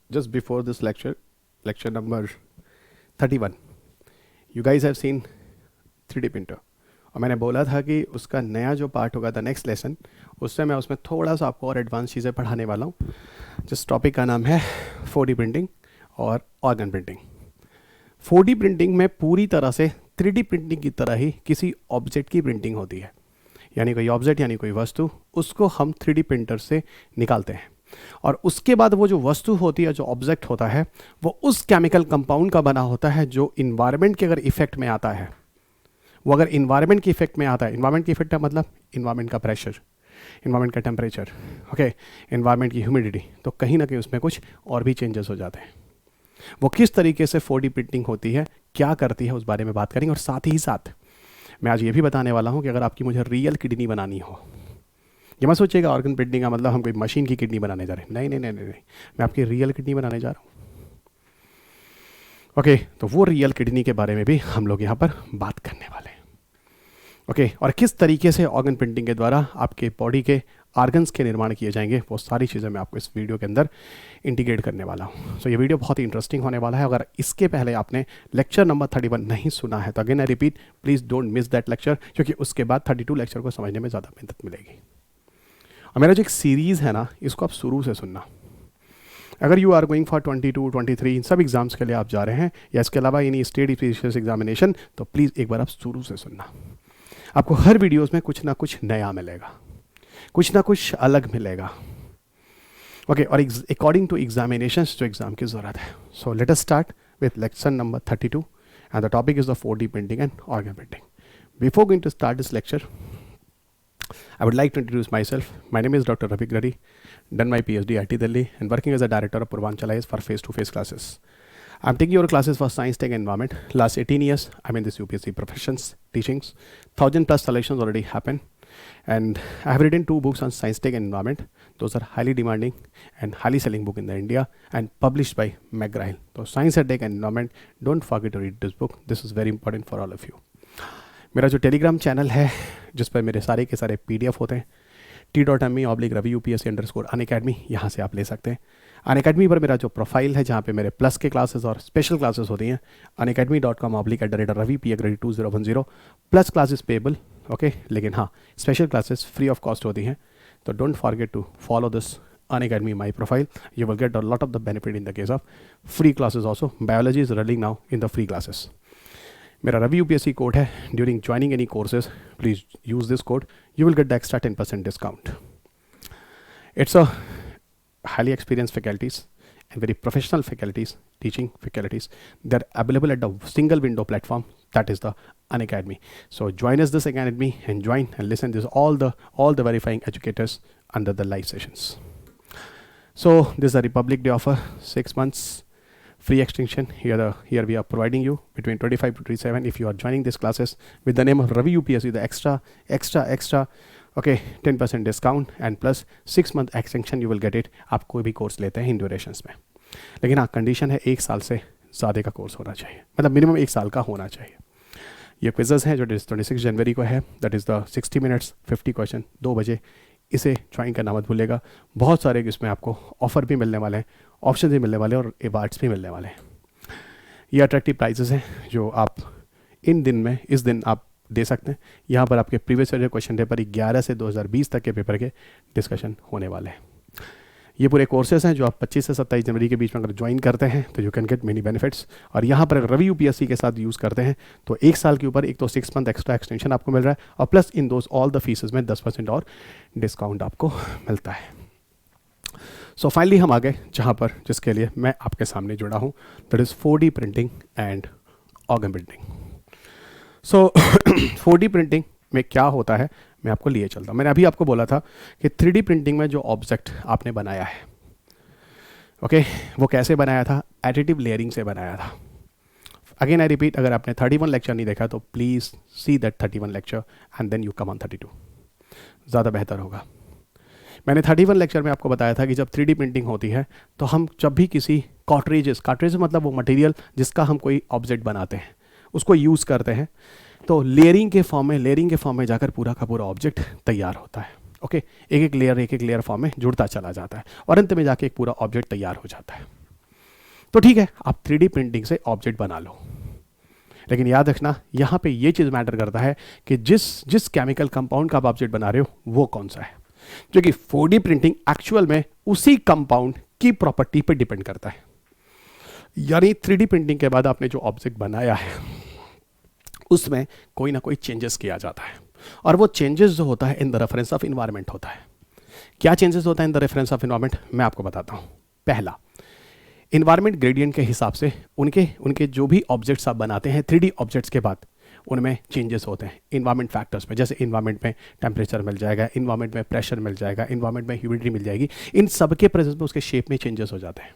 just before this lecture number 31, you guys have seen 3D printer. और मैंने बोला था कि उसका नया जो पार्ट होगा द नेक्स्ट लेसन, उससे मैं उसमें थोड़ा सा आपको और एडवांस चीज़ें पढ़ाने वाला हूँ. जिस टॉपिक का नाम है 4D प्रिंटिंग और ऑर्गन प्रिंटिंग. 4D प्रिंटिंग में पूरी तरह से 3D प्रिंटिंग की तरह ही किसी ऑब्जेक्ट की प्रिंटिंग होती है, यानी कोई ऑब्जेक्ट यानी कोई वस्तु, उसको हम 3D प्रिंटर से निकालते हैं और उसके बाद वो जो वस्तु होती है, जो ऑब्जेक्ट होता है, वो उस केमिकल कंपाउंड का बना होता है जो इन्वायरमेंट के अगर इफेक्ट में आता है. वो अगर इन्वायरमेंट के इफेक्ट में आता है, इन्वायरमेंट की इफेक्ट का मतलब इन्वायरमेंट का प्रेशर, इन्वायरमेंट का टेम्परेचर, ओके, इन्वायरमेंट की ह्यूमिडिटी, तो कहीं ना कहीं उसमें कुछ और भी चेंजेस हो जाते हैं. वो किस तरीके से 4D प्रिंटिंग होती है, क्या करती है, उस बारे में बात करेंगे. और साथ ही साथ मैं आज ये भी बताने वाला हूँ कि अगर आपकी मुझे रियल किडनी बनानी हो, ये मत सोचिएगा ऑर्गन प्रिंटिंग का मतलब हम कोई मशीन की किडनी बनाने जा रहे हैं. नहीं नहीं नहीं नहीं, मैं आपकी रियल किडनी बनाने जा रहा हूँ. ओके, तो वो रियल किडनी के बारे में भी हम लोग यहाँ पर बात करने वाले हैं. ओके, और किस तरीके से ऑर्गन प्रिंटिंग के द्वारा आपके बॉडी के आर्गन्स के निर्माण किए जाएंगे, वो सारी चीज़ें मैं आपको इस वीडियो के अंदर इंटीग्रेट करने वाला हूँ. सो ये वीडियो बहुत ही इंटरेस्टिंग होने वाला है. अगर इसके पहले आपने लेक्चर नंबर 31 नहीं सुना है तो again I repeat, please don't miss that lecture, क्योंकि उसके बाद 32 लेक्चर को समझने में ज़्यादा मेहनत मिलेगी. और मेरा जो एक सीरीज़ है ना, इसको आप शुरू से सुनना. अगर यू आर गोइंग फॉर 22, 23 इन सब एग्जाम्स के लिए आप जा रहे हैं, या इसके अलावा इन स्टेट स्पेशल एग्जामिनेशन, तो प्लीज़ एक बार आप शुरू से सुनना. आपको हर वीडियोस में कुछ ना कुछ नया मिलेगा, कुछ ना कुछ अलग मिलेगा. ओके, और अकॉर्डिंग टू एग्जामिनेशंस जो एग्जाम की ज़रूरत है. So let us start with lecture number 32 and the topic is the 4D printing and organ printing. Before going to start this lecture, I would like to introduce myself. My name is Dr. Ravi Gradi, done my PhD at IIT Delhi and working as a director of Purvanchal IAS for face-to-face classes. I'm taking your classes for science, tech and environment. Last 18 years, I'm in this UPSC professions, teachings. 1,000 plus selections already happened. And I have written 2 books on science, tech and environment. Those are highly demanding and highly selling book in the India and published by McGraw-Hill. So science and tech and environment, don't forget to read this book. This is very important for all of you. मेरा जो Telegram channel है जिस पर मेरे सारे के सारे PDF होते हैं, t.me/Ravi UPSC_Unacademy, यहाँ से आप ले सकते हैं. Unacademy पर मेरा जो प्रोफाइल है जहाँ पे मेरे प्लस के क्लासेस और स्पेशल क्लासेस होती हैं, unacademy.com/Ravi_P_2010 plus classes payable, okay, लेकिन हाँ special classes free of cost होती हैं. तो don't forget to follow this Unacademy my profile. You will get a lot of the benefit in the case of free classes also. Biology is running now in the free classes. मेरा Ravi UPSC code है. During joining any courses please use this code, you will get the extra 10% discount. It's a highly experienced faculties and very professional faculties, teaching faculties. They're available at the single window platform, that is the Unacademy. So join us this academy and join and listen to all the verifying educators under the live sessions. So this is a Republic Day offer, 6 months free extension. Here we are providing you between 25 to 27 if you are joining these classes with the name of Ravi UPSC, the extra okay 10% discount and plus 6 month extension you will get it. आप कोई भी course लेते हैं इन durations में, लेकिन हाँ condition है 1 साल से ज़्यादा का कोर्स होना चाहिए, मतलब मिनिमम 1 साल का होना चाहिए. ये क्विज़ेस हैं जो 26 जनवरी को है, that is the 60 minutes 50 question 2 बजे. इसे ज्वाइन करना मत भूलिएगा. बहुत सारे इसमें आपको ऑफर भी मिलने वाले हैं, ऑप्शन भी मिलने वाले हैं और अवार्ड्स भी मिलने वाले हैं. ये अट्रैक्टिव प्राइजेस हैं जो आप इस दिन आप दे सकते हैं. यहाँ पर आपके प्रीवियस ईयर क्वेश्चन पेपर 11 से 2020 तक के पेपर के डिस्कशन होने वाले हैं. ये पूरे कोर्सेज हैं जो आप 25 से 27 जनवरी के बीच में अगर ज्वाइन करते हैं तो you can gate many benefits. और यहाँ पर अगर रवि UPSC के साथ यूज़ करते हैं तो 1 साल के ऊपर एक तो 6 मंथ एक्स्ट्रा एक्सटेंशन आपको मिल रहा है और plus in those all the faeces में 10% और डिस्काउंट आपको मिलता है. सो फाइनली हम आ गए जहाँ पर जिसके लिए मैं आपके सामने जुड़ा हूँ, that is 4D printing and organ printing. So 4D printing में क्या होता है मैं आपको लिए चलता हूँ. मैंने अभी आपको बोला था कि 3D प्रिंटिंग में जो ऑब्जेक्ट आपने बनाया है, ओके, वो कैसे बनाया था, एडिटिव लेयरिंग से बनाया था. अगेन आई रिपीट, अगर आपने 31 लेक्चर नहीं देखा तो please see that 31 lecture and then you come on 32, ज़्यादा बेहतर होगा. मैंने 31 लेक्चर में आपको बताया था कि जब 3D प्रिंटिंग होती है तो हम जब भी किसी कार्ट्रेजेस मतलब वो मटेरियल जिसका हम कोई ऑब्जेक्ट बनाते हैं उसको यूज़ करते हैं, तो लेयरिंग के फॉर्म में जाकर पूरा का पूरा ऑब्जेक्ट तैयार होता है. ओके, एक एक लेयर फॉर्म में जुड़ता चला जाता है और अंत में जाके एक पूरा ऑब्जेक्ट तैयार हो जाता है. तो ठीक है, आप 3D प्रिंटिंग से ऑब्जेक्ट बना लो, लेकिन याद रखना यहाँ पे ये चीज़ मैटर करता है कि जिस केमिकल कंपाउंड का आप ऑब्जेक्ट बना रहे हो वो कौन सा है, जो कि 4D प्रिंटिंग एक्चुअल में उसी कंपाउंड की प्रॉपर्टी पे डिपेंड करता है। यानी 3D प्रिंटिंग के बाद आपने जो ऑब्जेक्ट बनाया है उसमें कोई ना कोई चेंजेस किया जाता है, और वो चेंजेस जो होता है in the reference of environment होता है। क्या चेंजेस होता है in the reference of environment, मैं आपको बताता हूँ। पहला, इन्वायरमेंट ग्रेडियंट के हिसाब से उनके जो भी ऑब्जेक्ट्स आप बनाते हैं 3D ऑब्जेक्ट्स के बाद, उनमें चेंजेस होते हैं इन्वायरमेंट फैक्टर्स में। जैसे इन्वायरमेंट में टेम्परेचर मिल जाएगा, इन्वायरमेंट में प्रेशर मिल जाएगा, इन्वायरमेंट में ह्यूमिडिटी मिल जाएगी, इन सब के प्रेजेंस में उसके शेप में चेंजेस हो जाते हैं।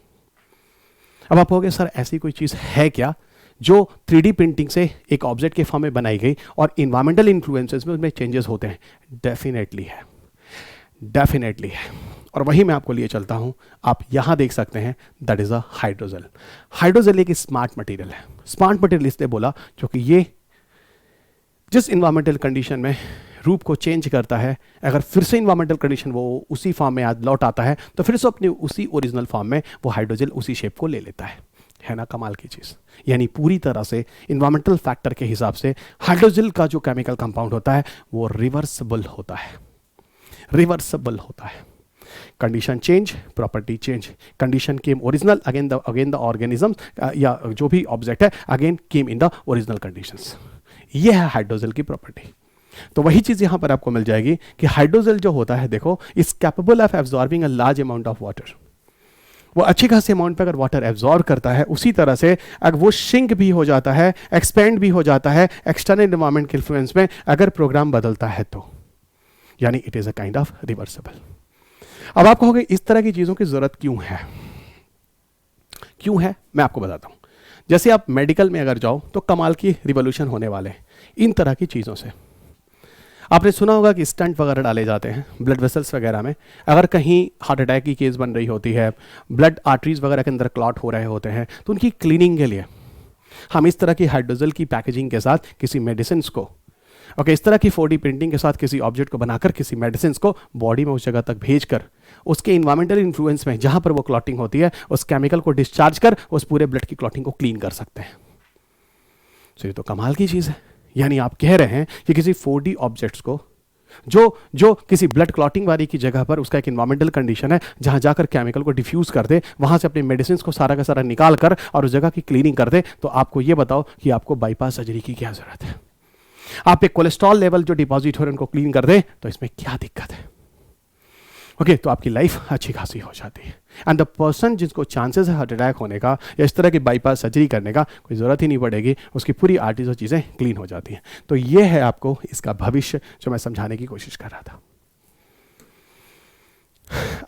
अब आप कहोगे सर ऐसी कोई चीज़ है क्या जो 3D प्रिंटिंग से एक ऑब्जेक्ट के फॉर्म में बनाई गई और इन्वायरमेंटल इन्फ्लुएंसेस में उसमें चेंजेस होते हैं? डेफिनेटली है, डेफिनेटली है, और वही मैं आपको लिए चलता हूं। आप यहां देख सकते हैं, that is a hydrogel. Hydrogel एक स्मार्ट मटेरियल है। स्मार्ट मटेरियल इसलिए बोला क्योंकि ये जिस इन्वायरमेंटल कंडीशन में रूप को चेंज करता है, अगर फिर से इन्वायरमेंटल कंडीशन वो उसी फॉर्म में आज लौट आता है तो फिर से अपने उसी ओरिजिनल फॉर्म में वो हाइड्रोजेल उसी शेप को ले लेता है ना? कमाल की चीज़। यानी पूरी तरह से इन्वायरमेंटल फैक्टर के हिसाब से हाइड्रोजेल का जो केमिकल कंपाउंड होता है वो रिवर्सिबल होता है, रिवर्सिबल होता है। Condition change, property change, condition came original, again the organism या जो भी ऑब्जेक्ट है again came in the original conditions. ये है हाइड्रोजेल की प्रॉपर्टी। तो वही चीज़ यहाँ पर आपको मिल जाएगी कि हाइड्रोजेल जो होता है, देखो, is capable of absorbing a large amount of water. वो अच्छी खासी अमाउंट पे अगर वाटर एब्जॉर्ब करता है, उसी तरह से अगर वो शिंक भी हो जाता है, एक्सपेंड भी हो जाता है एक्सटर्नल एनवायरनमेंट के इन्फ्लुएंस में, अगर प्रोग्राम बदलता है तो, यानी it is a kind of reversible. अब आप कहोगे इस तरह की चीज़ों की ज़रूरत क्यों है? क्यों है मैं आपको बताता हूँ। जैसे आप मेडिकल में अगर जाओ तो कमाल की रिवोल्यूशन होने वाले हैं इन तरह की चीज़ों से। आपने सुना होगा कि स्टंट वगैरह डाले जाते हैं ब्लड वेसल्स वगैरह में। अगर कहीं हार्ट अटैक की केस बन रही होती है, ब्लड आर्टरीज वगैरह के अंदर क्लॉट हो रहे होते हैं, तो उनकी क्लीनिंग के लिए हम इस तरह की हाइड्रोजेल की पैकेजिंग के साथ किसी मेडिसिन को, इस तरह की 4D प्रिंटिंग के साथ किसी ऑब्जेक्ट को बनाकर किसी मेडिसिन को बॉडी में उस जगह तक भेजकर उसके इन्वायरमेंटल इन्फ्लुएंस में जहाँ पर वो क्लॉटिंग होती है उस केमिकल को डिस्चार्ज कर उस पूरे ब्लड की क्लॉटिंग को क्लीन कर सकते हैं। तो ये तो कमाल की चीज़ है। यानी आप कह रहे हैं कि किसी 4D ऑब्जेक्ट्स को जो किसी ब्लड क्लॉटिंग वाली की जगह पर उसका एक इन्वायरमेंटल कंडीशन है जहां जाकर केमिकल को डिफ्यूज कर दे, वहां से अपने मेडिसिन को सारा का सारा निकाल कर और उस जगह की क्लीनिंग कर दे, तो आपको ये बताओ कि आपको बाईपास सर्जरी की क्या जरूरत है? आप एक कोलेस्ट्रॉल लेवल जो डिपॉजिट हो रहे हैं उनको क्लीन कर दे, तो इसमें क्या दिक्कत है? तो आपकी लाइफ अच्छी खासी हो जाती है। एंड द पर्सन जिसको चांसेस है हार्ट अटैक होने का या इस तरह की बाईपास सर्जरी करने का कोई ज़रूरत ही नहीं पड़ेगी, उसकी पूरी आर्टरीज और चीज़ें क्लीन हो जाती हैं। तो ये है आपको इसका भविष्य जो मैं समझाने की कोशिश कर रहा था।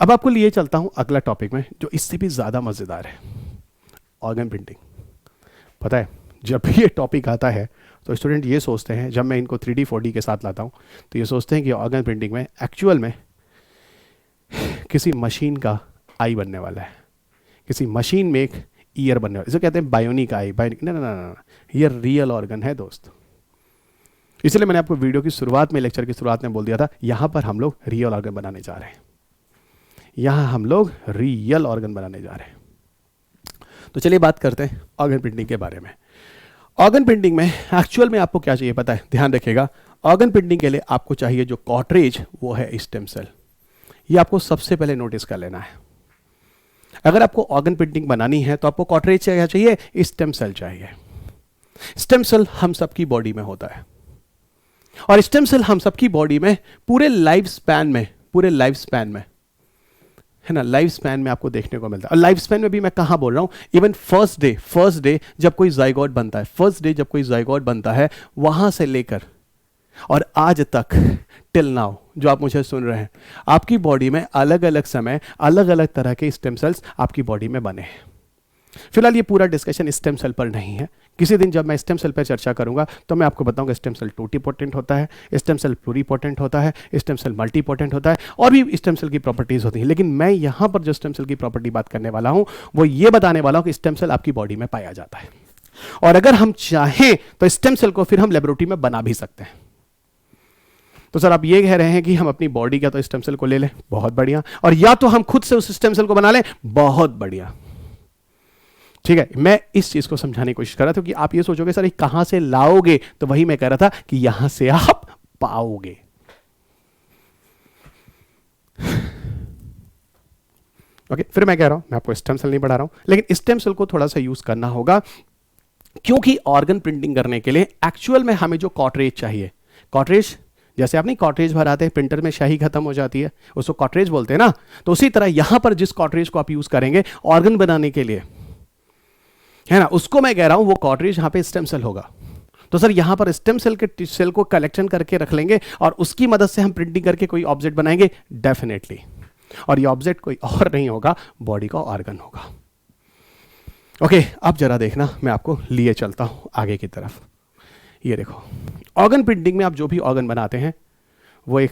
अब आपको लिए चलता हूं अगला टॉपिक में जो इससे भी ज़्यादा मज़ेदार है, ऑर्गन प्रिंटिंग। पता है जब भी ये टॉपिक आता है तो स्टूडेंट ये सोचते हैं, जब मैं इनको 3D 4D के साथ लाता हूँ तो ये सोचते हैं कि ऑर्गन प्रिंटिंग में एक्चुअल में किसी मशीन का आई बनने वाला है, किसी मशीन में एक ईयर बनने वाला है। इसे कहते हैं बायोनिक आई। बायोनिक ना, ये रियल ऑर्गन है दोस्त। इसलिए मैंने आपको वीडियो की शुरुआत में, लेक्चर की शुरुआत में बोल दिया था, यहाँ पर हम लोग रियल ऑर्गन बनाने जा रहे हैं, यहाँ हम लोग रियल ऑर्गन बनाने जा रहे हैं। तो चलिए बात करते हैं ऑर्गन प्रिंटिंग के बारे में। ऑर्गन प्रिंटिंग में एक्चुअल में आपको क्या चाहिए पता है? ध्यान रखिएगा, ऑर्गन प्रिंटिंग के लिए आपको चाहिए जो कॉर्ट्रेज, वो है स्टेम सेल। ये आपको सबसे पहले नोटिस कर लेना है। अगर आपको ऑर्गन प्रिंटिंग बनानी है तो आपको कॉर्ट्रेज क्या चाहिए? स्टेम सेल चाहिए। स्टेम सेल हम सबकी बॉडी में होता है और स्टेम सेल हम सबकी बॉडी में पूरे लाइफ स्पैन में है ना, लाइफ स्पैन में आपको देखने को मिलता है। और लाइफ स्पैन में भी मैं कहाँ बोल रहा हूँ, इवन फर्स्ट डे जब कोई जाइगोट बनता है, वहां से लेकर और आज तक टिल नाउ जो आप मुझे सुन रहे हैं, आपकी बॉडी में अलग अलग समय अलग अलग तरह के स्टेम सेल्स आपकी बॉडी में बने हैं। फिलहाल ये पूरा डिस्कशन स्टेम सेल पर नहीं है। किसी दिन जब मैं स्टेम सेल पर चर्चा करूंगा तो मैं आपको बताऊंगा स्टेम सेल टोटीपोटेंट होता है, स्टेम सेल प्लूरीपोटेंट होता है, स्टेम सेल मल्टीपोटेंट होता है, और भी स्टेम सेल की प्रॉपर्टीज होती हैं। लेकिन मैं यहां पर जो स्टेम सेल की प्रॉपर्टी बात करने वाला हूं वो ये बताने वाला हूं कि स्टेम सेल आपकी बॉडी में पाया जाता है, और अगर हम चाहें तो स्टेम सेल को फिर हम लेबोरेटरी में बना भी सकते हैं। तो सर आप ये कह रहे हैं कि हम अपनी बॉडी का तो स्टेम सेल को ले लें, बहुत बढ़िया, और या तो हम खुद से उस स्टेम सेल को बना लें, बहुत बढ़िया। ठीक है, मैं इस चीज को समझाने की कोशिश कर रहा था कि आप ये सोचोगे सर कहां से लाओगे, तो वही मैं कह रहा था कि यहां से आप पाओगे। ओके, फिर मैं कह रहा हूं, मैं आपको स्टेम सेल नहीं पढ़ा रहा हूं, लेकिन स्टेम सेल को थोड़ा सा यूज करना होगा, क्योंकि ऑर्गन प्रिंटिंग करने के लिए एक्चुअल में हमें जो कॉटरेज चाहिए, कॉटरेज जैसे आप नहीं कॉटरेज भराते हैं प्रिंटर में स्याही खत्म हो जाती है, उसको कॉटरेज बोलते हैं ना, तो उसी तरह यहां पर जिस कॉटरेज को आप यूज करेंगे ऑर्गन बनाने के लिए, है ना, उसको मैं कह रहा हूं वो कॉटरेज यहां पे स्टेम सेल होगा। तो सर यहां पर स्टेम सेल के सेल को कलेक्शन करके रख लेंगे और उसकी मदद से हम प्रिंटिंग करके कोई ऑब्जेक्ट बनाएंगे, डेफिनेटली, और ये ऑब्जेक्ट कोई और नहीं होगा, बॉडी का ऑर्गन होगा। ओके, अब जरा देखना, मैं आपको लिए चलता हूं आगे की तरफ। ये देखो, ऑर्गन प्रिंटिंग में आप जो भी ऑर्गन बनाते हैं वो एक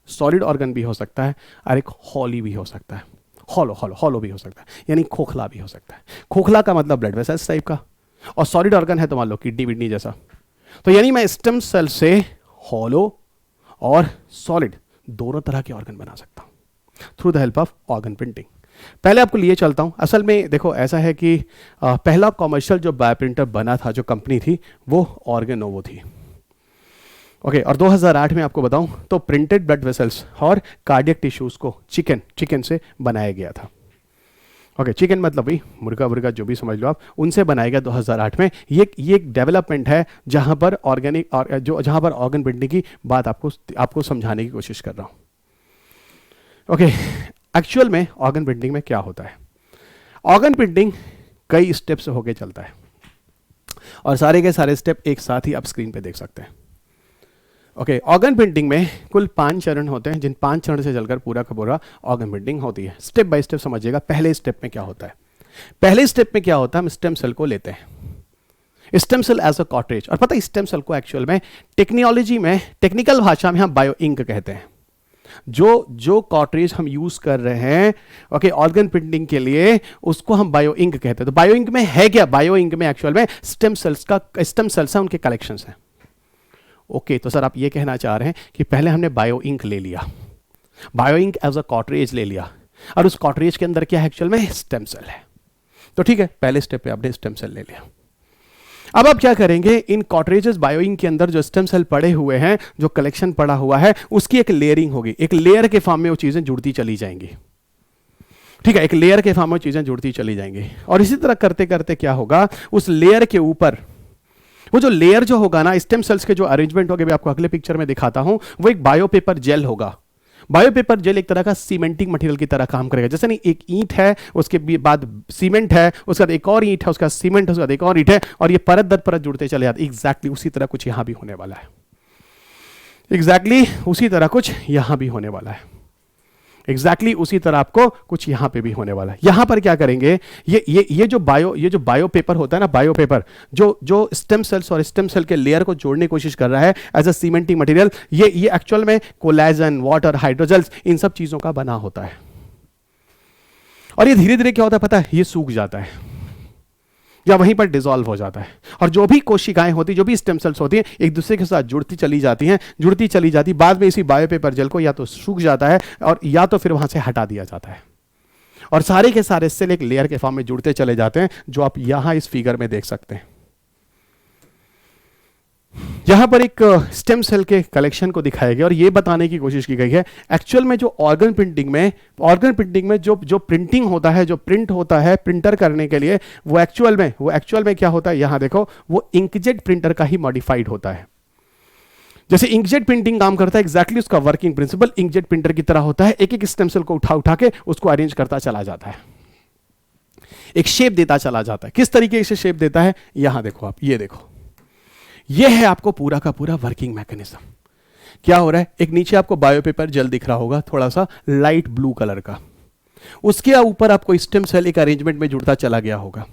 सॉलिड ऑर्गन भी हो सकता है और एक हॉली भी हो सकता है, हॉलो भी हो सकता है, यानी खोखला भी हो सकता है। खोखला का मतलब ब्लड वेसल्स टाइप का, और सॉलिड ऑर्गन है तो मान लो किडनी विडनी जैसा। तो यानी मैं स्टेम सेल से हॉलो और सॉलिड दोनों तरह के ऑर्गन बना सकता हूं through the help of organ printing. पहले आपको लिए चलता हूं। असल में देखो ऐसा है कि पहला कॉमर्शियल जो बायोप्रिंटर बना था, जो कंपनी थी, वो ऑर्गेनोवो थी। ओके, और 2008 में आपको बताऊं तो प्रिंटेड ब्लड वेसल्स और कार्डियक टिश्यूज को चिकन से बनाया गया था। ओके, चिकन मतलब वही मुर्गा जो भी समझ लो आप, उनसे बनाया गया 2008 में। ये एक डेवलपमेंट है जहां पर ऑर्गेनिक और जहां पर ऑर्गन प्रिंटिंग की बात आपको समझाने की कोशिश कर रहा हूं। ओके, एक्चुअल में ऑर्गन प्रिंटिंग में क्या होता है? ऑर्गन प्रिंटिंग कई स्टेप से होके चलता है और सारे के सारे स्टेप एक साथ ही आप स्क्रीन पे देख सकते हैं। ओके, ऑर्गन प्रिंटिंग में कुल 5 चरण होते हैं, जिन 5 चरण से चलकर पूरा का पूरा ऑर्गन प्रिंटिंग होती है। स्टेप बाय स्टेप समझिएगा। पहले स्टेप में क्या होता है? पहले स्टेप में क्या होता है, हम स्टेम सेल को लेते हैं, stem cell as a cartridge. और पता है स्टेम सेल को एक्चुअल में टेक्नोलॉजी में, टेक्निकल भाषा में हम बायो इंक कहते हैं। जो कॉटरेज हम यूज कर रहे हैं ओके ऑर्गन प्रिंटिंग के लिए, उसको हम बायो इंक कहते हैं। तो बायो इंक में है क्या? बायो इंक में एक्चुअल में स्टेम सेल्स हैं, उनके कलेक्शंस हैं। ओके, तो सर आप ये कहना चाह रहे हैं कि पहले हमने बायो इंक ले लिया, bio ink as a cartridge ले लिया, और उस कॉटरेज के अंदर क्या है? एक्चुअल में स्टेम सेल है। तो ठीक है, पहले स्टेप पे आपने स्टेम सेल ले लिया। अब आप क्या करेंगे? इन कॉटरेजेस बायो इंक के अंदर जो स्टेम सेल पड़े हुए हैं, जो कलेक्शन पड़ा हुआ है, उसकी एक लेयरिंग होगी। एक लेयर के फॉर्म में वो चीजें जुड़ती चली जाएंगी। ठीक है, एक लेयर के फॉर्म में चीजें जुड़ती चली जाएंगी, और इसी तरह करते करते क्या होगा, उस लेयर के ऊपर वो जो लेयर जो होगा ना, स्टेम सेल्स के जो अरेंजमेंट होगा, मैं आपको अगले पिक्चर में दिखाता हूं, वो एक बायोपेपर जेल होगा। बायोपेपर जेल एक तरह का सीमेंटिंग मटेरियल की तरह काम करेगा। जैसे नहीं, एक ईंट है, उसके बाद सीमेंट है, उसके बाद एक और ईंट है, उसका बाद सीमेंट है, उसके बाद एक और ईंट है, और ये परत दर परत जुड़ते चले जाते। एग्जैक्टली उसी तरह कुछ यहां भी होने वाला है। एग्जैक्टली उसी तरह कुछ यहां भी होने वाला है। एग्जैक्टली उसी तरह आपको कुछ यहां पे भी होने वाला है। यहां पर क्या करेंगे, ये जो बायो पेपर होता है ना, बायो पेपर जो स्टेम सेल्स और स्टेम सेल के लेयर को जोड़ने की कोशिश कर रहा है एज अ सीमेंटिंग मटेरियल, ये एक्चुअल में कोलेजन, वाटर, हाइड्रोजल्स, इन सब चीजों का बना होता है। और ये धीरे धीरे क्या होता है पता है? ये सूख जाता है या वहीं पर डिसॉल्व हो जाता है, और जो भी कोशिकाएं होती, जो भी स्टेम सेल्स होती हैं, एक दूसरे के साथ जुड़ती चली जाती, बाद में इसी बायोपेपर जेल को या तो सूख जाता है और या तो फिर वहां से हटा दिया जाता है, और सारे के सारे सेल एक लेयर के फॉर्म में जुड़ते चले जाते हैं, जो आप यहां इस फिगर में देख सकते हैं। यहां पर एक स्टेम सेल के कलेक्शन को दिखाया गया और यह बताने की कोशिश की गई है एक्चुअल में जो ऑर्गन प्रिंटिंग में जो प्रिंटिंग होता है, जो प्रिंट होता है प्रिंटर करने के लिए, वो एक्चुअल में क्या होता है? यहां देखो, वो इंकजेट प्रिंटर का ही मॉडिफाइड होता है। जैसे इंकजेट प्रिंटिंग काम करता है, एग्जैक्टली उसका वर्किंग प्रिंसिपल इंकजेट प्रिंटर की तरह होता है। एक एक स्टेम सेल को उठा के उसको अरेंज करता चला जाता है, एक शेप देता चला जाता है। किस तरीके से शेप देता है? यहां देखो आप, ये देखो, ये है आपको पूरा का पूरा वर्किंग मैकेनिज्म। क्या हो रहा है? एक नीचे आपको बायोपेपर जेल दिख रहा होगा, थोड़ा सा लाइट ब्लू कलर का, उसके ऊपर आपको स्टेम सेल एक अरेंजमेंट में जुड़ता चला गया होगा।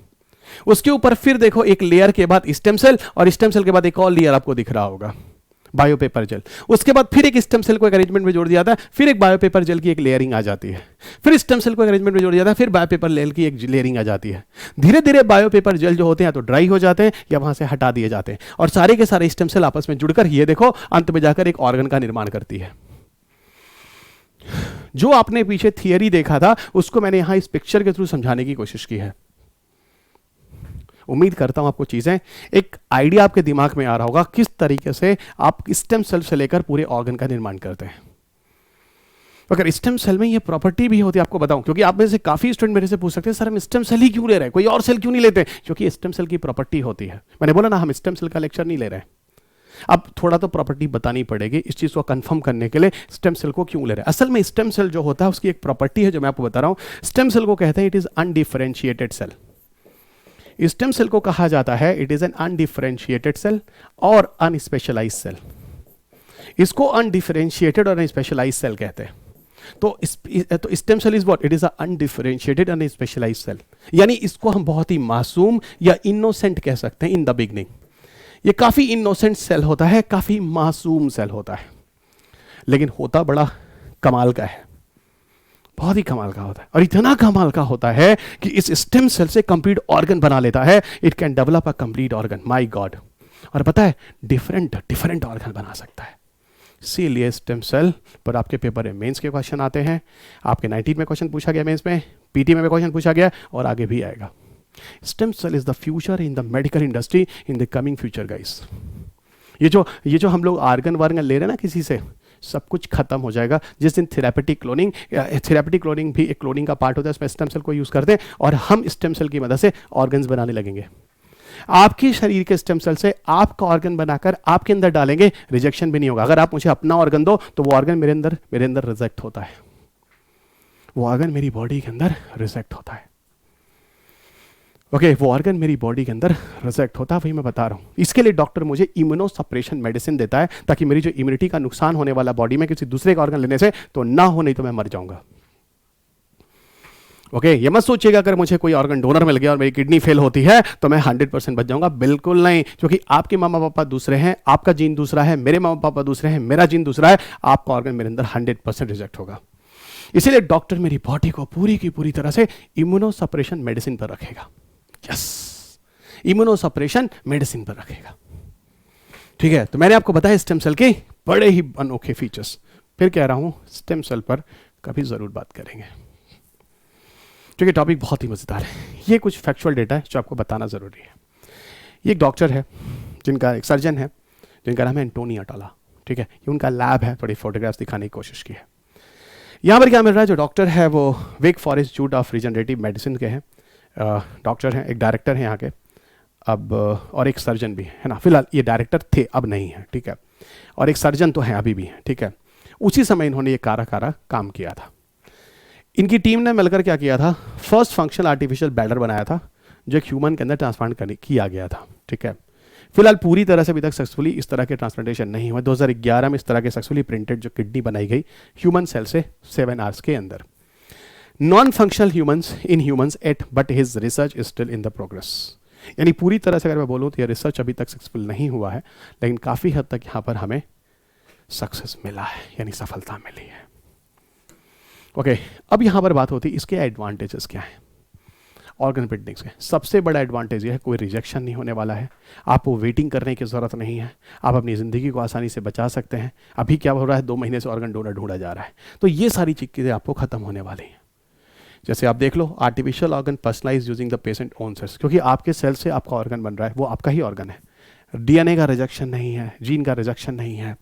उसके ऊपर फिर देखो एक लेयर के बाद स्टेम सेल, और स्टेम सेल के बाद एक और लेयर आपको दिख रहा होगा, बायोपेपर जेल। उसके बाद फिर एक स्टेम सेल को एक अरेंजमेंट में जोड़ दिया जाता है, फिर एक बायोपेपर जेल की एक लेयरिंग आ जाती है, फिर स्टेम सेल को एक अरेंजमेंट में जोड़ दिया जाता है, फिर बायोपेपर जेल की एक लेयरिंग आ जाती है। धीरे धीरे बायोपेपर जेल जो होते हैं तो ड्राई हो जाते हैं या वहां से हटा दिए जाते हैं, और सारे के सारे स्टेम सेल आपस में जुड़कर ये देखो अंत में जाकर एक ऑर्गन का निर्माण करती है। जो आपने पीछे थियरी देखा था, उसको मैंने यहां इस पिक्चर के थ्रू समझाने की कोशिश की है। उम्मीद करता हूं आपको चीज़ें, एक आइडिया आपके दिमाग में आ रहा होगा किस तरीके से आप स्टेम सेल से लेकर पूरे ऑर्गन का निर्माण करते हैं। अगर स्टेम सेल में ये प्रॉपर्टी भी होती है, आपको बताऊं, क्योंकि आप में से काफी स्टूडेंट मेरे से पूछ सकते हैं सर हम स्टेम सेल ही क्यों ले रहे हैं, कोई और सेल क्यों नहीं लेते, क्योंकि स्टेम सेल की प्रॉपर्टी होती है। मैंने बोला ना हम स्टेम सेल का लेक्चर नहीं ले रहे हैं। अब थोड़ा तो प्रॉपर्टी बतानी पड़ेगी इस चीज को कंफर्म करने के लिए, स्टेम सेल को क्यों ले रहे हैं। असल में स्टेम सेल जो होता है उसकी एक प्रॉपर्टी है जो मैं आपको बता रहा हूं। स्टेम सेल को कहते हैं it is undifferentiated cell. Stem cell को कहा जाता है it is an undifferentiated cell और अनस्पेशलाइज्ड सेल। इसको अनडिफरेंशिएटेड और अनस्पेशलाइज्ड सेल कहते हैं। तो stem cell is what, it is undifferentiated and specialised cell, यानी इसको हम बहुत ही मासूम या इनोसेंट कह सकते हैं इन द बिगनिंग। ये काफी इनोसेंट सेल होता है, काफी मासूम सेल होता है, लेकिन होता बड़ा कमाल का है, बहुत ही कमाल का होता है। और इतना कमाल का होता है कि इस स्टेम सेल से कंप्लीट ऑर्गन बना लेता है। It can develop a complete organ, my God. और पता है डिफरेंट ऑर्गन बना सकता है। इसीलिए स्टेम सेल पर आपके पेपर में मेंस के क्वेश्चन आते हैं। आपके 19 में क्वेश्चन पूछा गया, मेंस में, पीटी में क्वेश्चन पूछा गया और आगे भी आएगा। Stem cell is the future in the medical industry in the coming future guys. ये जो हम लोग आर्गन वार्गन ले रहे हैं ना किसी से, सब कुछ खत्म हो जाएगा जिस दिन थेरेपेटिक क्लोनिंग भी एक क्लोनिंग का पार्ट होता है, उसमें स्टेम सेल को यूज करते हैं और हम स्टेम सेल की मदद से ऑर्गन्स बनाने लगेंगे। आपके शरीर के स्टेम सेल से आपका ऑर्गन बनाकर आपके अंदर डालेंगे, रिजेक्शन भी नहीं होगा। अगर आप मुझे अपना ऑर्गन दो तो वो ऑर्गन मेरे अंदर रिजेक्ट होता है, वो ऑर्गन मेरी बॉडी के अंदर रिजेक्ट होता है। ओके, वो ऑर्गन मेरी बॉडी के अंदर रिजेक्ट होता है, वही मैं बता रहा हूं। इसके लिए डॉक्टर मुझे इम्यूनो सप्रेशन मेडिसिन देता है ताकि मेरी जो इम्यूनिटी का नुकसान होने वाला बॉडी में किसी दूसरे का ऑर्गन लेने से तो ना हो, नहीं तो मैं मर जाऊंगा। ओके, ये मत सोचिएगा अगर मुझे कोई ऑर्गन डोनर मिल गया और मेरी किडनी फेल होती है तो मैं 100% बच जाऊंगा, बिल्कुल नहीं। क्योंकि आपके मामा पापा दूसरे हैं, आपका जीन दूसरा है, मेरे मामा पापा दूसरे हैं, मेरा जीन दूसरा है, आपका ऑर्गन मेरे अंदर 100% रिजेक्ट होगा। इसीलिए डॉक्टर मेरी बॉडी को पूरी की पूरी तरह से इम्यूनो सप्रेशन मेडिसिन पर रखेगा। यस, इम्यूनो सप्रेशन मेडिसिन पर रखेगा। ठीक है, तो मैंने आपको बताया स्टेम सेल के बड़े ही अनोखे फीचर्स। फिर कह रहा हूं स्टेम सेल पर कभी जरूर बात करेंगे क्योंकि टॉपिक बहुत ही मजेदार है। ये कुछ फैक्चुअल डेटा है जो आपको बताना जरूरी है। ये एक डॉक्टर है जिनका, एक सर्जन है जिनका नाम है एंटोनी अटाला। ठीक है, ये उनका लैब है, थोड़ी फोटोग्राफ्स दिखाने की कोशिश की है। यहाँ पर क्या मिल रहा है, जो डॉक्टर है वो Wake Forest Institute of Regenerative Medicine के हैं, डॉक्टर हैं, एक डायरेक्टर हैं यहाँ के अब, और एक सर्जन भी है ना। फिलहाल ये डायरेक्टर थे, अब नहीं है, ठीक है, और एक सर्जन तो हैं अभी भी हैं, ठीक है। उसी समय इन्होंने ये कारा काम किया था। इनकी टीम ने मिलकर क्या किया था, फर्स्ट फंक्शनल आर्टिफिशियल ब्लैडर बनाया था जो एक ह्यूमन के अंदर ट्रांसप्लांट किया गया था। ठीक है, फिलहाल पूरी तरह से अभी तक सक्सेसफुली इस तरह के ट्रांसप्लांटेशन नहीं हुआ। 2011 में इस तरह के सक्सेसफुली प्रिंटेड जो किडनी बनाई गई ह्यूमन सेल से 7 आवर्स के अंदर। Non functional in humans at, but his research is still in the progress. यानी पूरी तरह से अगर मैं बोलूँ तो यह रिसर्च अभी तक सक्सेसफुल नहीं हुआ है, लेकिन काफ़ी हद तक यहाँ पर हमें सक्सेस मिला है, यानी सफलता मिली है। ओके, अब यहाँ पर बात होती है इसके एडवांटेजेस क्या हैं ऑर्गन प्रिंटिंग्स के। सबसे बड़ा एडवांटेज ये है कोई रिजेक्शन नहीं होने वाला है, आपको वेटिंग करने की ज़रूरत नहीं है, आप अपनी ज़िंदगी को आसानी से बचा सकते हैं। अभी क्या हो रहा है, 2 महीने से ऑर्गन डोनर ढूंढा जा रहा है, तो ये सारी चीज़ें आपको ख़त्म होने वाली हैं। जैसे आप देख लो, artificial organ personalise using the patient own cells, क्योंकि आपके सेल से आपका ऑर्गन बन रहा है, वो आपका ही ऑर्गन है। डीएनए का रिजेक्शन नहीं है, जीन का रिजेक्शन नहीं है,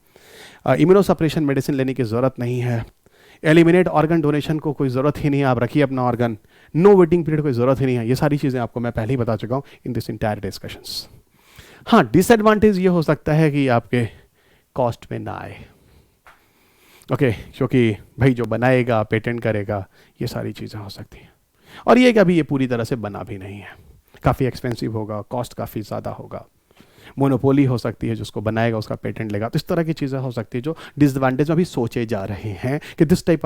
इम्यूनो सप्रेशन मेडिसिन लेने की ज़रूरत नहीं है, एलिमिनेट ऑर्गन डोनेशन को कोई ज़रूरत ही नहीं है, आप रखिए अपना ऑर्गन, नो वेटिंग पीरियड कोई ज़रूरत ही नहीं है। ये सारी चीज़ें आपको मैं पहले ही बता चुका हूँ इन दिस इंटायर डिस्कशंस। हाँ, डिसएडवांटेज ये हो सकता है कि आपके कॉस्ट में ना आए। ओके, क्योंकि भाई जो बनाएगा, पेटेंट करेगा, ये सारी चीज़ें हो सकती हैं। और ये कि अभी ये पूरी तरह से बना भी नहीं है, काफ़ी एक्सपेंसिव होगा, कॉस्ट काफ़ी ज़्यादा होगा, मोनोपोली हो सकती है, जिसको बनाएगा उसका पेटेंट लेगा, तो इस तरह की चीज़ें हो सकती है जो डिसएडवांटेज अभी सोचे जा रहे हैं कि this type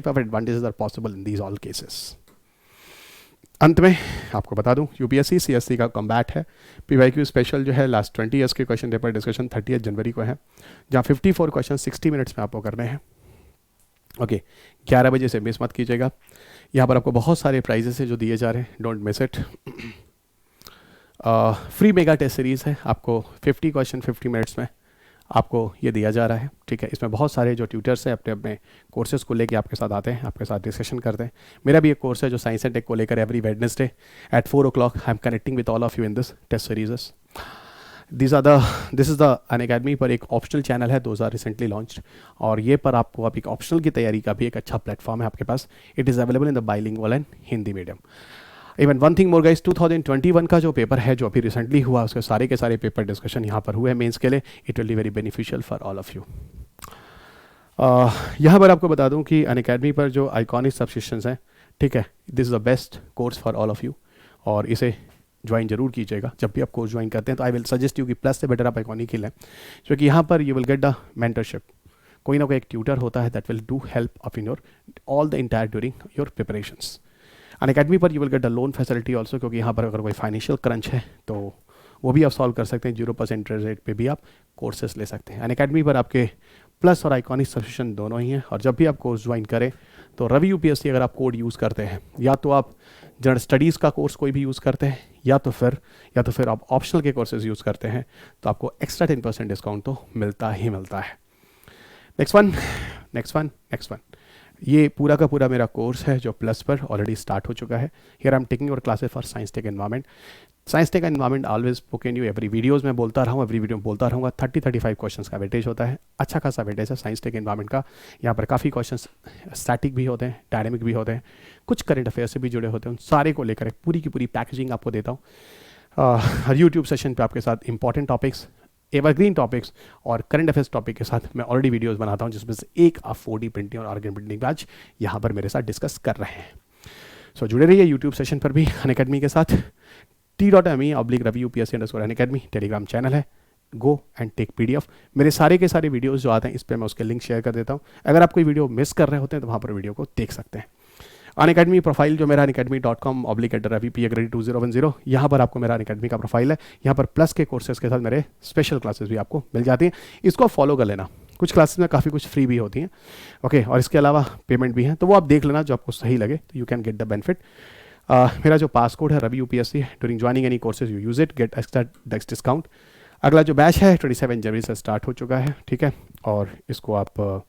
of advantages are possible in these all cases. अंत में आपको बता दूं, यूपीएससी सीएससी का कॉम्बैट है, पीवाईक्यू स्पेशल जो है लास्ट 20 ईयर्स के क्वेश्चन पेपर डिस्कशन 30 जनवरी को है, जहां 54 क्वेश्चन 60 मिनट्स में आपको करने हैं। ओके, 11 बजे से मिस मत कीजिएगा। यहाँ पर आपको बहुत सारे प्राइजेस है जो दिए जा रहे हैं, don't miss it. Free mega test series है, आपको 50 क्वेश्चन 50 मिनट्स में आपको ये दिया जा रहा है, ठीक है। इसमें बहुत सारे जो ट्यूटर्स हैं अपने अपने कोर्सेज़ को लेके आपके साथ आते हैं, आपके साथ डिस्कशन करते हैं। मेरा भी एक कोर्स है जो साइंस एंड टेक को लेकर every Wednesday at 4 o'clock I am connecting with all of you in this test series. This is the Unacademy पर एक ऑप्शनल चैनल है, दोज आर रिसेंटली लॉन्च्ड, और ये पर आपको आप एक ऑप्शनल की तैयारी का भी एक अच्छा प्लेटफॉर्म है आपके पास। It is available in the bilingual and Hindi medium. Even one thing more guys, 2021 का जो पेपर है जो अभी रिसेंटली हुआ, उसके सारे के सारे पेपर डिस्कशन यहाँ पर हुए हैं मेंस के लिए। It will be very beneficial for all of you. यहाँ पर आपको बता दूँ कि अनअकैडमी पर जो आइकॉनिक सब्सक्रिप्शंस हैं, ठीक है, this is the best course for all of you, और इसे ज्वाइन जरूर कीजिएगा। जब भी आप कोर्स ज्वाइन करते हैं तो आई विल सजेस्ट यू कि प्लस से बेटर आप आइकॉनिक ही लें, क्योंकि यहाँ पर you will get the mentorship. कोई ना कोई एक ट्यूटर होता है that will do help of in your all the entire during your preparations. Unacademy पर you will get the loan facility also, क्योंकि यहाँ पर अगर कोई फाइनेंशियल क्रंच है तो वो भी आप सॉल्व कर सकते हैं। 0% इंटरेस्ट रेट पे भी आप कोर्सेज ले सकते हैं। अनअकैडमी पर आपके प्लस और आइकॉनिक सब्सक्रिप्शन दोनों ही हैं। और जब भी आप कोर्स ज्वाइन करें तो रवि यूपीएससी अगर आप कोड यूज़ करते हैं, या तो आप जनरल स्टडीज़ का कोर्स कोई भी यूज़ करते हैं, या तो फिर आप ऑप्शनल के कोर्सेज यूज़ करते हैं, तो आपको एक्स्ट्रा 10% डिस्काउंट तो मिलता ही मिलता है। नेक्स्ट वन ये पूरा का पूरा मेरा कोर्स है जो प्लस पर ऑलरेडी स्टार्ट हो चुका है। Here I am taking your classes for science tech environment. Science tech environment always book in you, every videos में बोलता रहा हूँ, एवरी वीडियो में बोलता रहूँगा। 30-35 क्वेश्चंस का वेटेज होता है, अच्छा खासा वेटेज है साइंस टेक एनवायरमेंट का। यहाँ पर काफ़ी क्वेश्चंस स्टैटिक भी होते हैं, डायनेमिक भी होते हैं, कुछ करंट अफेयर से भी जुड़े होते हैं। उन सारे को लेकर एक पूरी की पूरी पैकेजिंग आपको देता हूँ हर यूट्यूब सेशन पर आपके साथ इंपॉर्टेंट टॉपिक्स, एवरग्रीन टॉपिक्स और करंट अफेयर्स टॉपिक के साथ मैं ऑलरेडी वीडियोस बनाता हूं, जिसमें से एक आप 4D प्रिंटिंग और ऑर्गेनिक प्रिंटिंग बैच यहाँ पर मेरे साथ डिस्कस कर रहे हैं। सो जुड़े रहिए यूट्यूब सेशन पर भी अनअकैडमी के साथ। t.me/RaviUPSC_Unacademy टेलीग्राम चैनल है। Go and take PDF। मेरे सारे के सारे वीडियोस जो आते हैं इस पर मैं उसके लिंक शेयर कर देता हूँ। अगर आप कोई वीडियो मिस कर रहे होते हैं तो वहाँ पर वीडियो को देख सकते हैं। अनअकैडमी प्रोफाइल जो मेरा unacademy.com/ravi_P_2010, यहाँ पर आपको मेरा अनअकैडमी का प्रोफाइल है। यहाँ पर प्लस के कोर्सेज के साथ मेरे स्पेशल क्लासेस भी आपको मिल जाती हैं। इसको फॉलो कर लेना। कुछ क्लासेस में काफ़ी कुछ फ्री भी होती हैं, ओके, और इसके अलावा पेमेंट भी है, तो वो आप देख लेना जो आपको सही लगे, तो you can get the benefit. मेरा जो पास कोड है Ravi UPSC, during joining any courses you use it, get extra discount. अगला जो बैच है 27 जनवरी से स्टार्ट हो चुका है, ठीक है, और इसको आप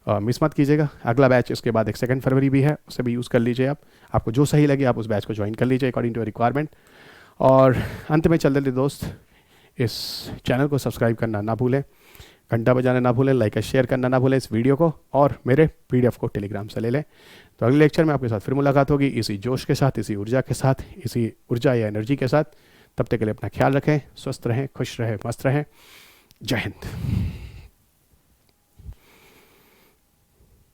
मिस मत कीजिएगा। अगला बैच इसके बाद एक 2 फरवरी भी है, उसे भी यूज़ कर लीजिए आप। आपको जो सही लगे आप उस बैच को ज्वाइन कर लीजिए अकॉर्डिंग टू रिक्वायरमेंट। और अंत में चलते दोस्त, इस चैनल को सब्सक्राइब करना ना भूलें, घंटा बजाना ना भूलें, लाइक और शेयर करना ना भूलें इस वीडियो को, और मेरे PDF को टेलीग्राम से ले लें। तो अगले लेक्चर में आपके साथ फिर मुलाकात होगी, इसी जोश के साथ, इसी ऊर्जा के साथ, इसी ऊर्जा या एनर्जी के साथ। तब तक के लिए अपना ख्याल रखें, स्वस्थ रहें, खुश रहें, मस्त रहें। जय हिंद।